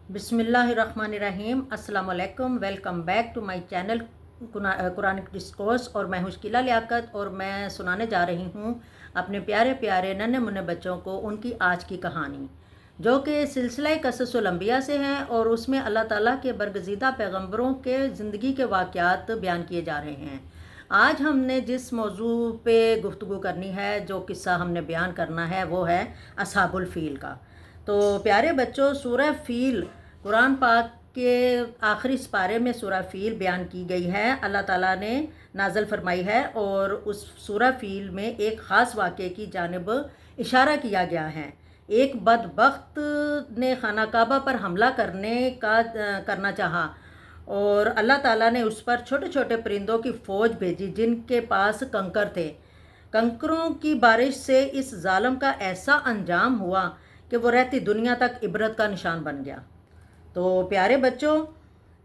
بسم اللہ الرحمن الرحیم۔ السلام علیکم، welcome back to my channel Quranic discourse, اور میں ہوں شکیلہ لیاقت، اور میں سنانے جا رہی ہوں اپنے پیارے پیارے ننھے منھے بچوں کو ان کی آج کی کہانی، جو کہ سلسلہ قصص الانبیاء سے ہے، اور اس میں اللہ تعالیٰ کے برگزیدہ پیغمبروں کے زندگی کے واقعات بیان کیے جا رہے ہیں۔ آج ہم نے جس موضوع پہ گفتگو کرنی ہے، جو قصہ ہم نے بیان کرنا ہے، وہ ہے اصحاب الفیل کا۔ تو پیارے بچوں، سورہ فیل قرآن پاک کے آخری سپارے میں سورہ فیل بیان کی گئی ہے، اللہ تعالیٰ نے نازل فرمائی ہے، اور اس سورہ فیل میں ایک خاص واقعے کی جانب اشارہ کیا گیا ہے۔ ایک بدبخت نے خانہ کعبہ پر حملہ کرنا چاہا، اور اللہ تعالیٰ نے اس پر چھوٹے چھوٹے پرندوں کی فوج بھیجی جن کے پاس کنکر تھے۔ کنکروں کی بارش سے اس ظالم کا ایسا انجام ہوا کہ وہ رہتی دنیا تک عبرت کا نشان بن گیا۔ تو پیارے بچوں،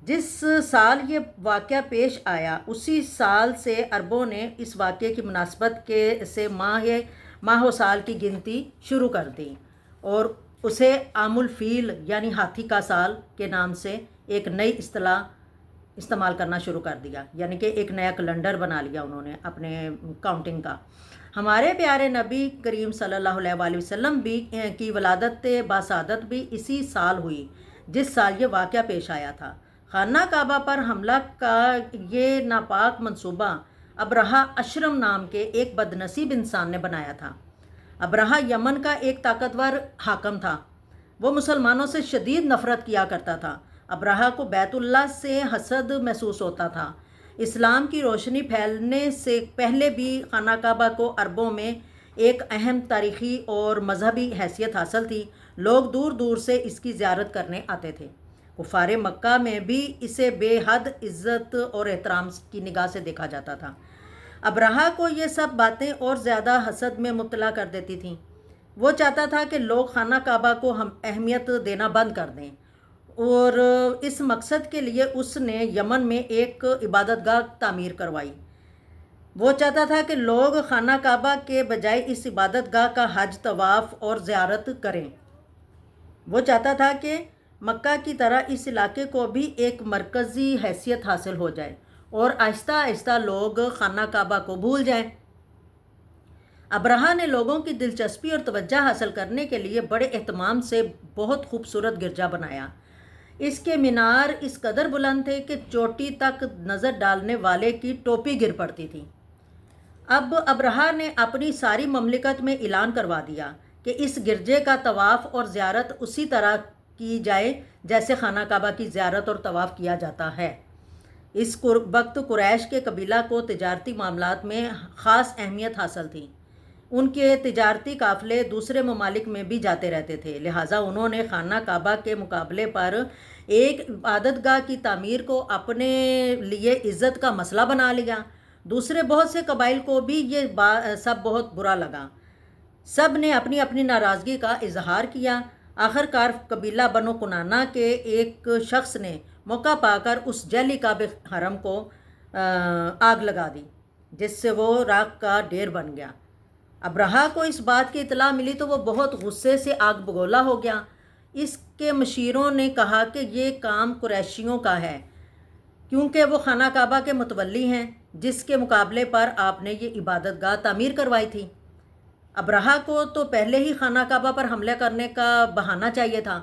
جس سال یہ واقعہ پیش آیا، اسی سال سے عربوں نے اس واقعے کی مناسبت سے ماہ و سال کی گنتی شروع کر دی، اور اسے عام الفیل یعنی ہاتھی کا سال کے نام سے ایک نئی اصطلاح استعمال کرنا شروع کر دیا، یعنی کہ ایک نیا کیلنڈر بنا لیا انہوں نے اپنے کاؤنٹنگ کا۔ ہمارے پیارے نبی کریم صلی اللہ علیہ وآلہ وسلم کی ولادت باسعادت بھی اسی سال ہوئی جس سال یہ واقعہ پیش آیا تھا۔ خانہ کعبہ پر حملہ کا یہ ناپاک منصوبہ ابرہہ اشرم نام کے ایک بد نصیب انسان نے بنایا تھا۔ ابرہہ یمن کا ایک طاقتور حاکم تھا۔ وہ مسلمانوں سے شدید نفرت کیا کرتا تھا۔ ابرہہ کو بیت اللہ سے حسد محسوس ہوتا تھا۔ اسلام کی روشنی پھیلنے سے پہلے بھی خانہ کعبہ کو عربوں میں ایک اہم تاریخی اور مذہبی حیثیت حاصل تھی۔ لوگ دور دور سے اس کی زیارت کرنے آتے تھے۔ کفار مکہ میں بھی اسے بے حد عزت اور احترام کی نگاہ سے دیکھا جاتا تھا۔ ابرہہ کو یہ سب باتیں اور زیادہ حسد میں مبتلا کر دیتی تھیں۔ وہ چاہتا تھا کہ لوگ خانہ کعبہ کو اہمیت دینا بند کر دیں، اور اس مقصد کے لیے اس نے یمن میں ایک عبادت گاہ تعمیر کروائی۔ وہ چاہتا تھا کہ لوگ خانہ کعبہ کے بجائے اس عبادت گاہ کا حج، طواف اور زیارت کریں۔ وہ چاہتا تھا کہ مکہ کی طرح اس علاقے کو بھی ایک مرکزی حیثیت حاصل ہو جائے، اور آہستہ آہستہ لوگ خانہ کعبہ کو بھول جائیں۔ ابرہہ نے لوگوں کی دلچسپی اور توجہ حاصل کرنے کے لیے بڑے اہتمام سے بہت خوبصورت گرجا بنایا۔ اس کے مینار اس قدر بلند تھے کہ چوٹی تک نظر ڈالنے والے کی ٹوپی گر پڑتی تھی۔ اب ابرہہ نے اپنی ساری مملکت میں اعلان کروا دیا کہ اس گرجے کا طواف اور زیارت اسی طرح کی جائے جیسے خانہ کعبہ کی زیارت اور طواف کیا جاتا ہے۔ اس وقت قریش کے قبیلہ کو تجارتی معاملات میں خاص اہمیت حاصل تھی۔ ان کے تجارتی قافلے دوسرے ممالک میں بھی جاتے رہتے تھے، لہٰذا انہوں نے خانہ کعبہ کے مقابلے پر ایک عبادت گاہ کی تعمیر کو اپنے لیے عزت کا مسئلہ بنا لیا۔ دوسرے بہت سے قبائل کو بھی یہ سب بہت برا لگا۔ سب نے اپنی اپنی ناراضگی کا اظہار کیا۔ آخر کار قبیلہ بنو کنانہ کے ایک شخص نے موقع پا کر اس جعلی کعبہ حرم کو آگ لگا دی، جس سے وہ راکھ کا ڈھیر بن گیا۔ ابرہہ کو اس بات کی اطلاع ملی تو وہ بہت غصے سے آگ بگولا ہو گیا۔ اس کے مشیروں نے کہا کہ یہ کام قریشیوں کا ہے، کیونکہ وہ خانہ کعبہ کے متولی ہیں، جس کے مقابلے پر آپ نے یہ عبادت گاہ تعمیر کروائی تھی۔ ابرہہ کو تو پہلے ہی خانہ کعبہ پر حملہ کرنے کا بہانہ چاہیے تھا۔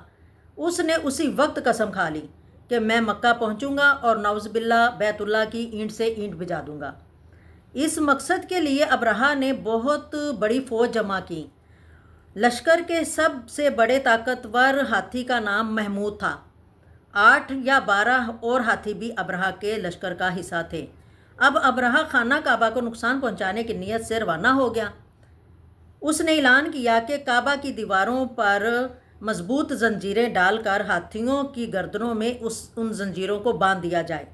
اس نے اسی وقت قسم کھا لی کہ میں مکہ پہنچوں گا اور نعوذ باللہ بیت اللہ کی اینٹ سے اینٹ بجا دوں گا۔ اس مقصد کے لیے ابرہہ نے بہت بڑی فوج جمع کی۔ لشکر کے سب سے بڑے طاقتور ہاتھی کا نام محمود تھا۔ 8 یا 12 اور ہاتھی بھی ابرہہ کے لشکر کا حصہ تھے۔ اب ابرہہ خانہ کعبہ کو نقصان پہنچانے کی نیت سے روانہ ہو گیا۔ اس نے اعلان کیا کہ کعبہ کی دیواروں پر مضبوط زنجیریں ڈال کر ہاتھیوں کی گردنوں میں ان زنجیروں کو باندھ دیا جائے،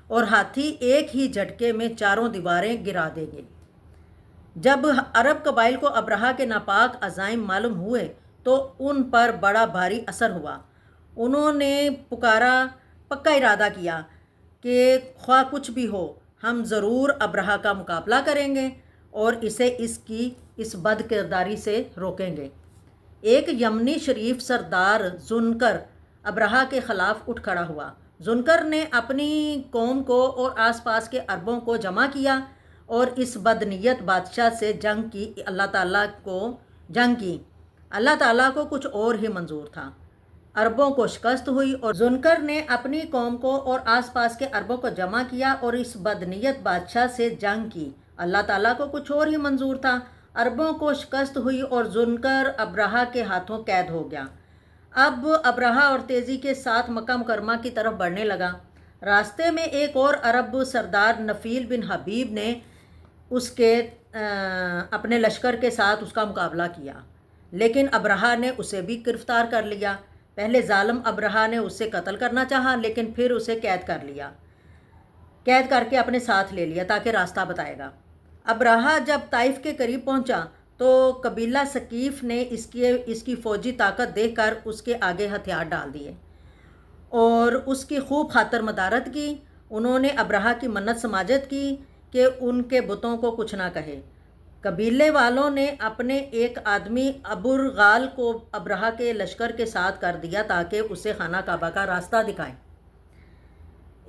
اور ہاتھی ایک ہی جھٹکے میں چاروں دیواریں گرا دیں گے۔ جب عرب قبائل کو ابرہہ کے ناپاک عزائم معلوم ہوئے تو ان پر بڑا بھاری اثر ہوا۔ انہوں نے پکا ارادہ کیا کہ خواہ کچھ بھی ہو، ہم ضرور ابرہہ کا مقابلہ کریں گے اور اسے اس بد کرداری سے روکیں گے۔ ایک یمنی شریف سردار ذوالنکر अबरहा के ख़िलाफ़ उठ खड़ा हुआ। जुनकर ने अपनी कौम को और आसपास के अरबों को जमा किया और इस बदनीयत बादशाह से जंग की। अल्लाह ताला को कुछ और ही मंजूर था। अरबों को शिकस्त हुई और जुनकर ने अपनी कौम को और आसपास के अरबों को जमा किया और इस बदनीयत बादशाह से जंग की। अल्लाह ताला को कुछ और ही मंजूर था। अरबों को शिकस्त हुई और जुनकर अबरहा के हाथों कैद हो गया। अब अबरहा और तेज़ी के साथ मक्का मुकरमा की तरफ बढ़ने लगा। रास्ते में एक और अरब सरदार नफ़ील बिन हबीब ने उसके अपने लश्कर के साथ उसका मुकाबला किया, लेकिन अबरहा ने उसे भी गिरफ़्तार कर लिया। पहले ज़ालिम अबरहा ने उसे कत्ल करना चाहा, लेकिन फिर उसे कैद कर लिया, कैद करके अपने साथ ले लिया ताकि रास्ता बताएगा। अबरहा जब ताइफ के करीब पहुंचा तो कबीला सकीफ़ ने इसकी फ़ौजी ताकत देखकर उसके आगे हथियार डाल दिए और उसकी खूब खातर मदारत की। उन्होंने अबरहा की मन्नत समाजत की कि उनके बुतों को कुछ ना कहे। कबीले वालों ने अपने एक आदमी अबुरगाल को अबरहा के लश्कर के साथ कर दिया ताकि उसे खाना काबा का रास्ता दिखाएं।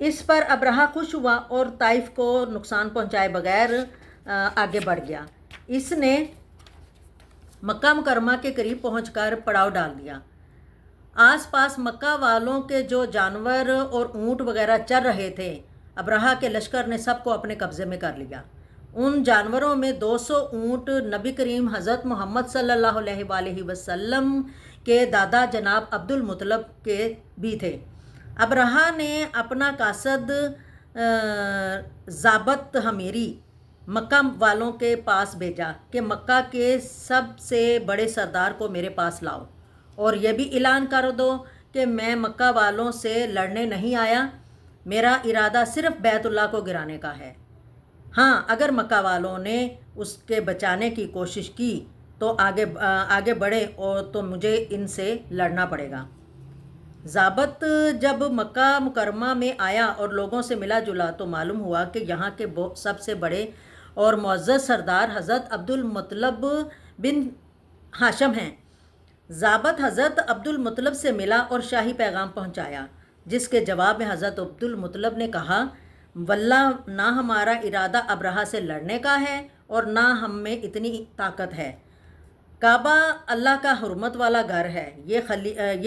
इस पर अबरहा खुश हुआ और ताइफ को नुकसान पहुंचाए बगैर आगे बढ़ गया। इसने मक्का मुकरमा के करीब पहुंचकर पड़ाव डाल दिया। आसपास मक्का वालों के जो जानवर और ऊँट वगैरह चर रहे थे, अबरहा के लश्कर ने सबको अपने कब्ज़े में कर लिया। उन जानवरों में 200 ऊँट नबी करीम हज़रत मोहम्मद सल्लल्लाहु अलैहि वसल्लम के दादा जनाब अब्दुल मुतलब के भी थे। अबरहा ने अपना कासद ज़ाबत हमीरी मक्का वालों के पास भेजा कि मक्का के सबसे बड़े सरदार को मेरे पास लाओ और यह भी ऐलान कर दो कि मैं मक्का वालों से लड़ने नहीं आया, मेरा इरादा सिर्फ़ बैतुल्लाह को गिराने का है। हाँ, अगर मक्का वालों ने उसके बचाने की कोशिश की तो आगे बढ़े और तो मुझे इनसे लड़ना पड़ेगा। ज़ाबत जब मक्का मुकरमा में आया और लोगों से मिला जुला तो मालूम हुआ कि यहाँ के सबसे बड़े और मुअज़्ज़ज़ सरदार हज़रत अब्दुल मुत्तलब बिन हाशम हैं। ज़ाबत हज़रत अब्दुल मुत्तलब से मिला और शाही पैगाम पहुँचाया, जिसके जवाब में हज़रत अब्दुल मुत्तलब ने कहा, वल्लाह ना हमारा इरादा अबरहा से लड़ने का है और ना हम में इतनी ताकत है। काबा अल्लाह का हुर्मत वाला घर है। ये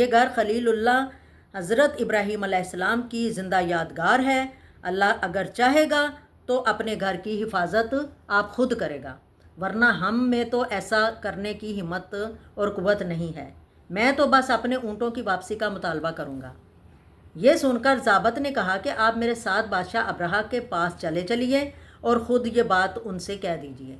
घर खलीलुल्लाह हज़रत इब्राहीम अलैहिस्सलाम की ज़िंदा यादगार है। अल्लाह अगर चाहेगा तो अपने घर की हिफाजत आप खुद करेगा, वरना हम में तो ऐसा करने की हिम्मत और क़ुव्वत नहीं है। मैं तो बस अपने ऊँटों की वापसी का मुतालबा करूँगा। ये सुनकर ज़ाबत ने कहा कि आप मेरे साथ बादशाह अबरहा के पास चलिए और ख़ुद ये बात उनसे कह दीजिए।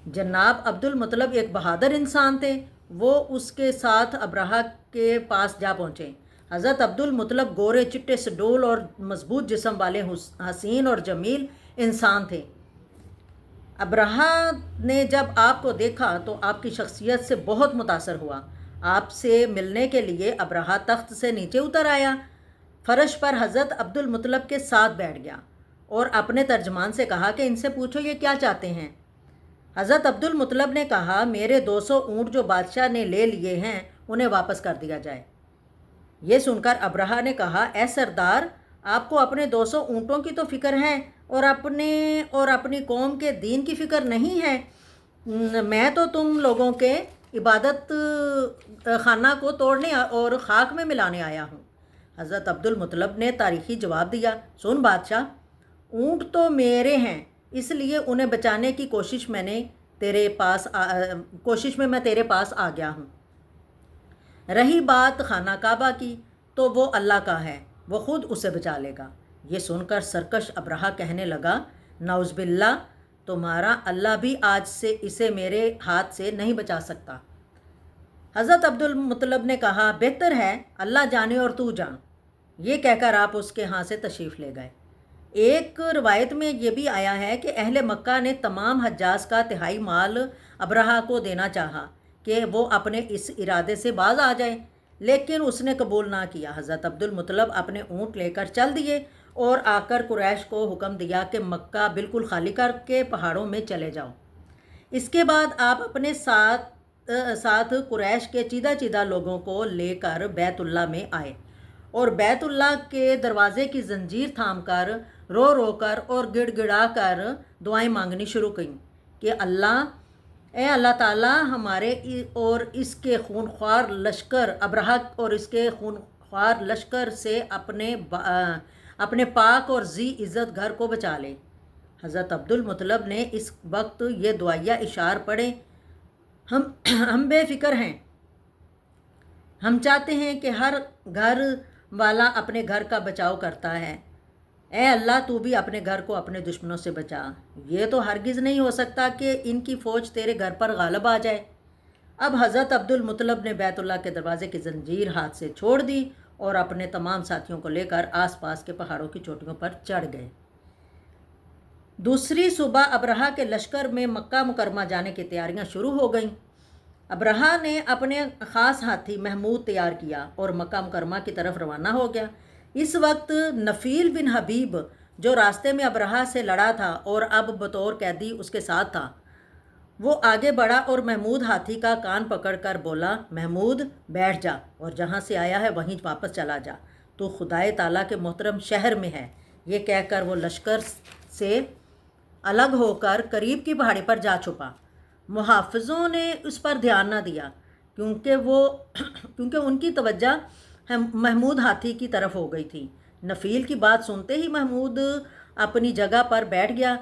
जनाब अब्दुल मुत्तलब एक बहादुर इंसान थे। वो उसके साथ अबरहा के पास जा पहुँचे। हज़रत अब्दुल मुत्तलब गोरे चिट्टे सडोल और मजबूत जिस्म वाले हसीन और जमील इंसान थे। अबरहा ने जब आपको देखा तो आपकी शख्सियत से बहुत मुतासर हुआ। आपसे मिलने के लिए अबरहा तख्त से नीचे उतर आया, फ़र्श पर हज़रत अब्दुल मुत्तलब के साथ बैठ गया और अपने तर्जमान से कहा कि इनसे पूछो ये क्या चाहते हैं। हज़रत अब्दुल मुत्तलब ने कहा, मेरे 200 ऊँट जो बादशाह ने ले लिए हैं उन्हें वापस कर दिया जाए। ये सुनकर अबरहा ने कहा, ए सरदार, आपको अपने 200 ऊँटों की तो फ़िक्र है और अपनी कौम के दीन की फ़िक्र नहीं है। मैं तो तुम लोगों के इबादत खाना को तोड़ने और ख़ाक में मिलाने आया हूँ। हज़रत अब्दुल मुत्तलब ने तारीख़ी जवाब दिया, सुन बादशाह, ऊँट तो मेरे हैं, इसलिए उन्हें बचाने की कोशिश में मैं तेरे पास आ गया हूँ। रही बात खाना काबा की तो वो अल्लाह का है, वो ख़ुद उसे बचा लेगा। ये सुनकर सरकश अबरहा कहने लगा, नाउज़ बिल्लाह, तुम्हारा अल्लाह भी आज से इसे मेरे हाथ से नहीं बचा सकता। हज़रत अब्दुल मुत्तलब ने कहा, बेहतर है, अल्लाह जाने और तू जान। ये कहकर आप उसके यहाँ से तशरीफ़ ले गए। एक रवायत में ये भी आया है कि अहले मक्का ने तमाम हज्जाज का तिहाई माल अबरहा को देना चाहा कि वो अपने इस इरादे से बाज आ जाए, लेकिन उसने कबूल ना किया। हज़रत अब्दुल मुत्तलब अपने ऊँट लेकर चल दिए और आकर कुरैश को हुक्म दिया कि मक्का बिल्कुल खाली करके पहाड़ों में चले जाओ। इसके बाद आप अपने साथ साथ कुरैश के चीदा चीदा लोगों को लेकर बैतुल्ला में आए और बैतुल्ला के दरवाज़े की जंजीर थाम कर रो रो कर और गिड़गिड़ा कर दुआएं मांगनी शुरू की कि अल्लाह ताला हमारे और इसके खूनख्वार लश्कर अब्रहा और इसके खूनख्वार लश्कर से अपने पाक और जी इज़्ज़त घर को बचा ले। हज़रत अब्दुल मुतलब ने इस वक्त ये दुआया इशार पढ़े, हम बेफ़िक्र हैं, हम चाहते हैं कि हर घर वाला अपने घर का बचाव करता है। ए अल्लाह तू भी अपने घर को अपने दुश्मनों से बचा। ये तो हरगिज़ नहीं हो सकता कि इनकी फ़ौज तेरे घर पर गालिब आ जाए। अब हज़रत अब्दुल मुतलब ने बैतुल्ला के दरवाज़े की जंजीर हाथ से छोड़ दी और अपने तमाम साथियों को लेकर आसपास के पहाड़ों की चोटियों पर चढ़ गए। दूसरी सुबह अब्रहा के लश्कर में मक्का मुकरमा जाने की तैयारियां शुरू हो गईं। अब्रहा ने अपने ख़ास हाथी महमूद तैयार किया और मक्का मुकरमा की तरफ रवाना हो गया। इस वक्त नफ़ील बिन हबीब जो रास्ते में अब्रहा से लड़ा था और अब बतौर कैदी उसके साथ था, वो आगे बढ़ा और महमूद हाथी का कान पकड़कर बोला, महमूद बैठ जा और जहाँ से आया है वहीं वापस चला जा, तो खुदाए ताला के मोहतरम शहर में है। ये कहकर वो लश्कर से अलग होकर करीब की पहाड़ी पर जा छुपा। मुहाफ़िज़ों ने उस पर ध्यान न दिया क्योंकि उनकी तवज्जो महमूद हाथी की तरफ हो गई थी। नफ़ील की बात सुनते ही महमूद अपनी जगह पर बैठ गया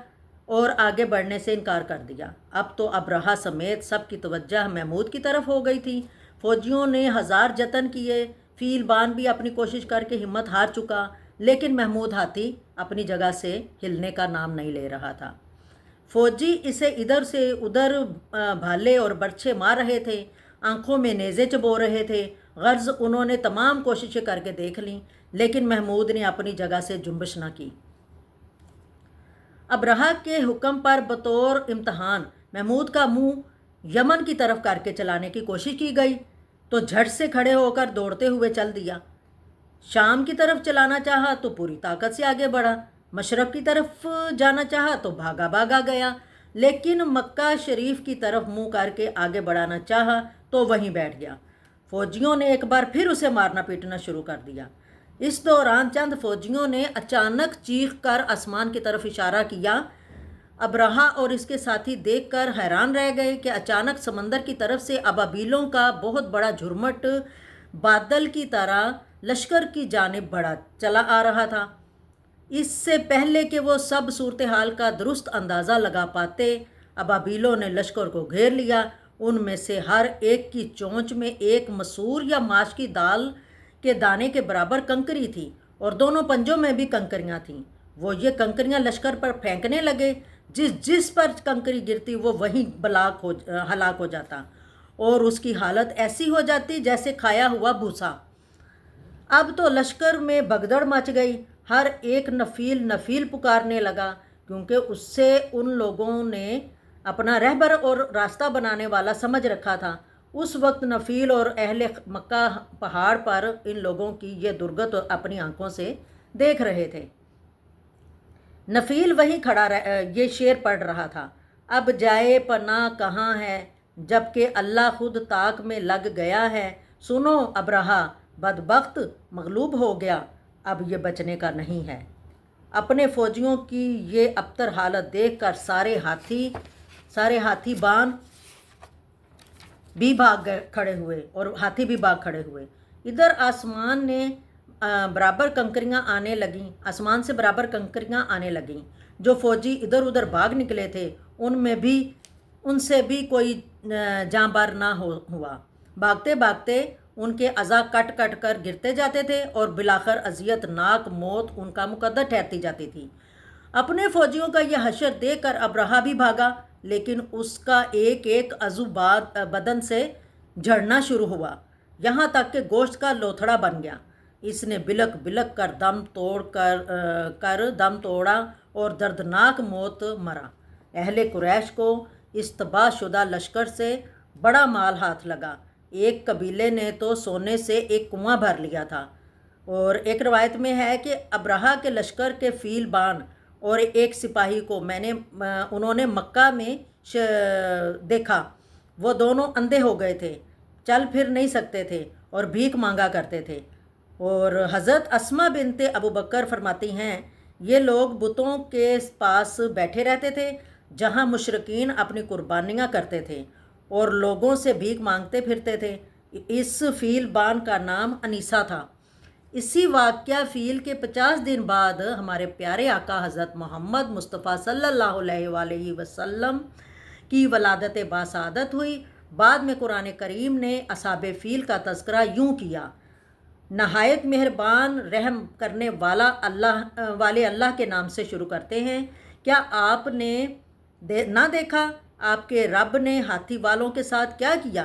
और आगे बढ़ने से इनकार कर दिया। अब तो अब्रहा समेत सब की तवज्जो महमूद की तरफ हो गई थी। फ़ौजियों ने हज़ार जतन किए, फ़ीलबान भी अपनी कोशिश करके हिम्मत हार चुका, लेकिन महमूद हाथी अपनी जगह से हिलने का नाम नहीं ले रहा था। फ़ौजी इसे इधर से उधर भाले और बर्छे मार रहे थे, आंखों में नेज़े चबो रहे थे। गर्ज़ उन्होंने तमाम कोशिशें करके देख लीं, लेकिन महमूद ने अपनी जगह से जुम्बश न की। अब्रहा के हुक्म पर बतौर इम्तहान महमूद का मुंह यमन की तरफ करके चलाने की कोशिश की गई तो झट से खड़े होकर दौड़ते हुए चल दिया। शाम की तरफ चलाना चाहा तो पूरी ताकत से आगे बढ़ा, मशरक़ की तरफ जाना चाहा तो भागा भागा गया, लेकिन मक्का शरीफ की तरफ मुंह करके आगे बढ़ाना चाहा तो वहीं बैठ गया। फ़ौजियों ने एक बार फिर उसे मारना पीटना शुरू कर दिया। इस दौरान चंद फ़ौजियों ने अचानक चीख कर आसमान की तरफ इशारा किया। अब्रहा और इसके साथी देखकर हैरान रह गए कि अचानक समंदर की तरफ से अबाबीलों का बहुत बड़ा झुरमुट बादल की तरह लश्कर की जानिब बढ़ा चला आ रहा था। इससे पहले कि वो सब सूरत हाल का दुरुस्त अंदाज़ा लगा पाते, अबाबीलों ने लश्कर को घेर लिया। उनमें से हर एक की चोंच में एक मसूर या माश की दाल के दाने के बराबर कंकरी थी और दोनों पंजों में भी कंकरियां थीं। वो ये कंकरियां लश्कर पर फेंकने लगे। जिस पर कंकरी गिरती वो वहीं हलाक हो जाता और उसकी हालत ऐसी हो जाती जैसे खाया हुआ भूसा। अब तो लश्कर में भगदड़ मच गई। हर एक नफ़ील पुकारने लगा, क्योंकि उससे उन लोगों ने अपना रहबर और रास्ता बनाने वाला समझ रखा था। उस वक्त नफ़ील और अहले मक्का पहाड़ पर इन लोगों की ये दुर्गत अपनी आंखों से देख रहे थे। नफ़ील वहीं खड़ा ये शेर पढ़ रहा था, अब जाए पनाह कहाँ है, जबकि अल्लाह खुद ताक में लग गया है। सुनो अब्रहा, बदबख्त मगलूब हो गया, अब ये बचने का नहीं है। अपने फ़ौजियों की ये अबतर हालत देखकर सारे हाथी बान भी खड़े हुए और हाथी भी भाग खड़े हुए। इधर आसमान से बराबर कंकरियां आने लगीं। जो फौजी इधर उधर भाग निकले थे उनसे भी कोई जांबार ना हुआ। भागते भागते उनके अज़ा कट कट कर गिरते जाते थे और बिलाखर अज़ियतनाक मौत उनका मुकद्दर ठहरती जाती थी। अपने फ़ौजियों का यह हशर देखकर अब्रहा भी भागा, लेकिन उसका एक एक अज़ू बदन से झड़ना शुरू हुआ, यहाँ तक कि गोश्त का लोथड़ा बन गया। इसने बिलक बिलक कर दम तोड़ा और दर्दनाक मौत मरा। अहले कुरैश को इस तबाहशुदा लश्कर से बड़ा माल हाथ लगा। एक कबीले ने तो सोने से एक कुआं भर लिया था और एक रवायत में है कि अब्रहा के लश्कर के फ़ीलबान और एक सिपाही को उन्होंने मक्का में देखा। वो दोनों अंधे हो गए थे, चल फिर नहीं सकते थे और भीख मांगा करते थे। और हज़रत अस्मा बिनते अबू बकर फरमाती हैं, ये लोग बुतों के पास बैठे रहते थे जहाँ मुशरिकीन अपनी कुर्बानियाँ करते थे और लोगों से भीख मांगते फिरते थे। इस फ़ील बान का नाम अनीसा था। इसी वाक़या फ़ील के 50 दिन बाद हमारे प्यारे आका हज़रत मोहम्मद मुस्तफ़ा सल्लल्लाहु अलैहि वसल्लम की वलादत बासादत हुई। बाद में कुरान करीम ने असहाबे फ़ील का तज़किरा यूँ किया, नहायत मेहरबान रहम करने वाला अल्लाह के नाम से शुरू करते हैं। क्या आपने ना देखा आपके रब ने हाथी वालों के साथ क्या किया,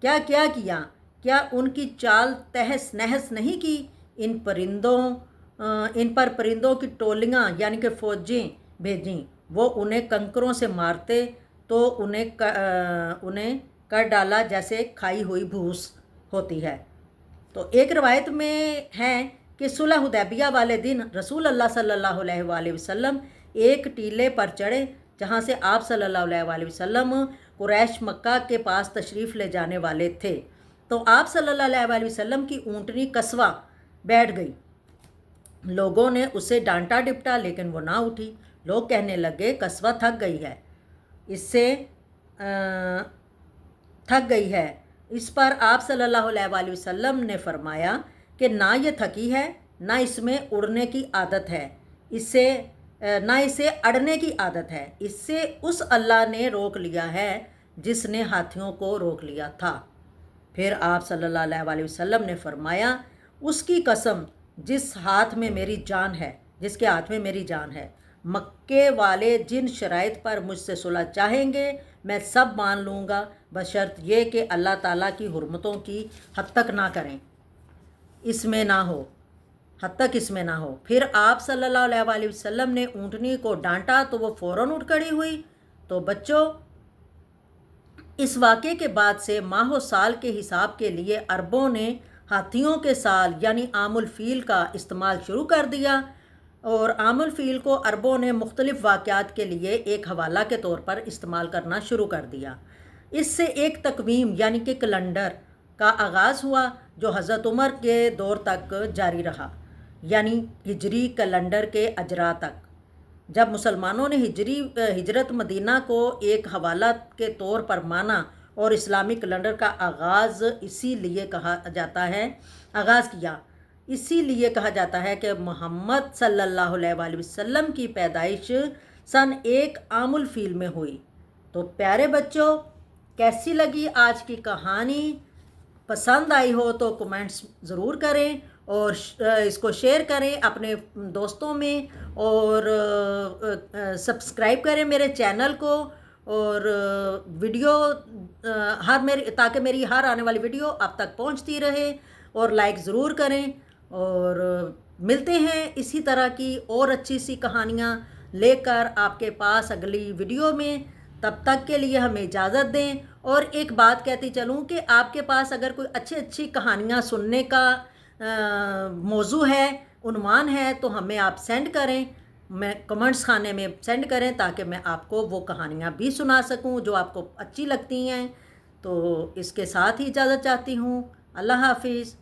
क्या किया? क्या उनकी चाल तहस नहस नहीं की? इन पर परिंदों की टोलियाँ यानी कि फ़ौजें भेजीं, वो उन्हें कंकरों से मारते तो उन्हें कर डाला जैसे खाई हुई भूस होती है। तो एक रवायत में है कि सुलह हुदैबिया वाले दिन रसूल अल्लाह सल्लल्लाहु अलैहि वसल्लम एक टीले पर चढ़े जहाँ से आप सल्लल्लाहु अलैहि वसल्लम कुरैश मक्का के पास तशरीफ़ ले जाने वाले थे। तो आप सल्लल्लाहु अलैहि वसल्लम की ऊँटनी कस्वा बैठ गई। लोगों ने उसे डांटा डिपटा लेकिन वो ना उठी। लोग कहने लगे कस्वा थक गई है, इससे थक गई है। इस पर आप सल्लल्लाहु अलैहि वसल्लम ने फरमाया कि ना ये थकी है, ना इसमें उड़ने की आदत है, ना इसे अड़ने की आदत है। इससे उस अल्लाह ने रोक लिया है जिसने हाथियों को रोक लिया था। फिर आप सल्लल्लाहु अलैहि वसल्लम ने फरमाया, उसकी कसम जिसके हाथ में मेरी जान है, मक्के वाले जिन शराइत पर मुझसे सुलह चाहेंगे मैं सब मान लूँगा, बशर्त ये कि अल्लाह ताला की हुर्मतों की हद तक ना करें, इसमें ना हो, हद तक इसमें ना हो। फिर आप सल्लल्लाहु अलैहि वसल्लम ने ऊँटनी को डांटा तो वो फ़ौरन उठ खड़ी हुई। तो बच्चों, इस वाक़े के बाद से माह साल के हिसाब के लिए अरबों ने हाथियों के साल यानी आमुल फ़ील का इस्तेमाल शुरू कर दिया और आमुल फ़ील को अरबों ने मुख्तलिफ़ वाक़यात के लिए एक हवाला के तौर पर इस्तेमाल करना शुरू कर दिया। इससे एक तकवीम यानी कि कैलेंडर का आगाज़ हुआ जो हज़रत उमर के दौर तक जारी रहा, यानी हिजरी कैलेंडर के अजरा तक। जब मुसलमानों ने हिजरत मदीना को एक हवाला के तौर पर माना और इस्लामी कैलेंडर का आगाज़ इसीलिए कहा जाता है कि मोहम्मद सल्लल्लाहु अलैहि वसल्लम की पैदाइश सन 1 आमुल फ़ील में हुई। तो प्यारे बच्चों, कैसी लगी आज की कहानी? पसंद आई हो तो कमेंट्स ज़रूर करें और इसको शेयर करें अपने दोस्तों में और सब्सक्राइब करें मेरे चैनल को और वीडियो ताकि मेरी हर आने वाली वीडियो आप तक पहुंचती रहे और लाइक ज़रूर करें। और मिलते हैं इसी तरह की और अच्छी सी कहानियाँ लेकर आपके पास अगली वीडियो में। तब तक के लिए हमें इजाज़त दें। और एक बात कहती चलूँ कि आपके पास अगर कोई अच्छी कहानियाँ सुनने का मौजू है, उन्वान है, तो हमें आप सेंड करें, मैं कमेंट्स खाने में सेंड करें ताकि मैं आपको वो कहानियाँ भी सुना सकूं जो आपको अच्छी लगती हैं। तो इसके साथ ही इजाज़त चाहती हूँ। अल्लाह हाफिज़।